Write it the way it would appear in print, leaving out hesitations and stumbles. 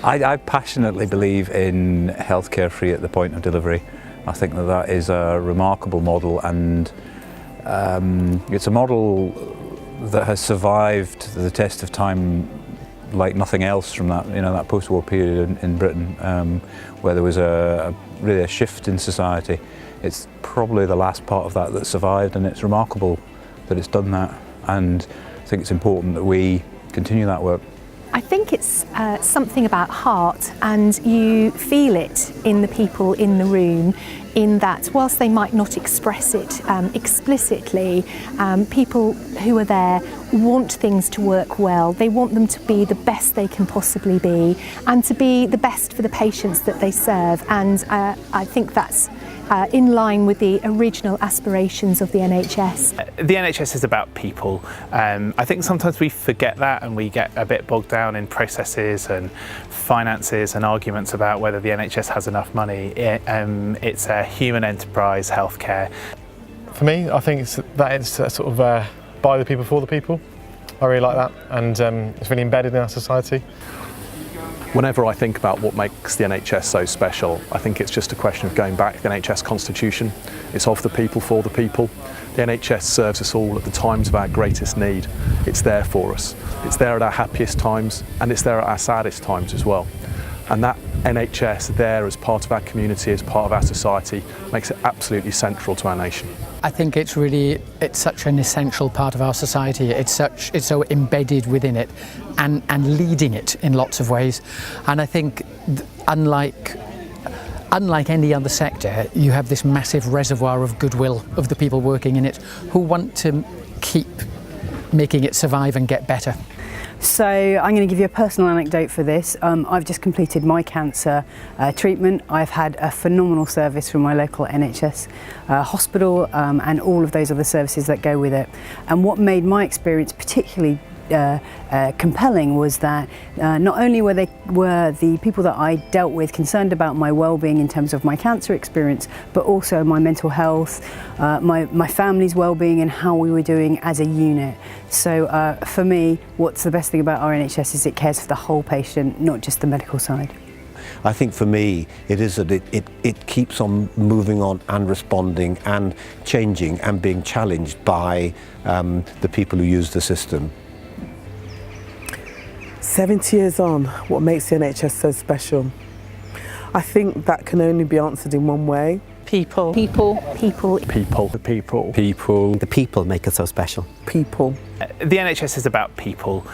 I passionately believe in healthcare free at the point of delivery. I think that that is a remarkable model, and it's a model that has survived the test of time like nothing else from that, that post-war period in Britain, where there was really a shift in society. It's probably the last part of that survived, and it's remarkable that it's done that, and I think it's important that we continue that work. I think it's something about heart, and you feel it in the people in the room, in that whilst they might not express it explicitly, people who are there want things to work well. They want them to be the best they can possibly be, and to be the best for the patients that they serve, and I think that's in line with the original aspirations of the NHS. The NHS is about people. I think sometimes we forget that, and we get a bit bogged down in processes and finances and arguments about whether the NHS has enough money. It's a human enterprise, healthcare. For me, I think it's sort of by the people, for the people. I really like that, and it's really embedded in our society. Whenever I think about what makes the NHS so special, I think it's just a question of going back to the NHS constitution. It's of the people, for the people. The NHS serves us all at the times of our greatest need. It's there for us. It's there at our happiest times, and it's there at our saddest times as well. And that NHS there as part of our community, as part of our society, makes it absolutely central to our nation. I think it's such an essential part of our society. It's so embedded within it and leading it in lots of ways. And I think unlike any other sector, you have this massive reservoir of goodwill of the people working in it who want to keep making it survive and get better. So I'm going to give you a personal anecdote for this. I've just completed my cancer treatment. I've had a phenomenal service from my local NHS hospital and all of those other services that go with it. And what made my experience particularly compelling was that not only were the people that I dealt with concerned about my well-being in terms of my cancer experience, but also my mental health, my family's well-being, and how we were doing as a unit. So for me, what's the best thing about our NHS is it cares for the whole patient, not just the medical side. I think for me it is that it keeps on moving on and responding and changing and being challenged by the people who use the system. 70 years on, what makes the NHS so special? I think that can only be answered in one way. People. People. People. People. The people. People. The people make it so special. People. The NHS is about people.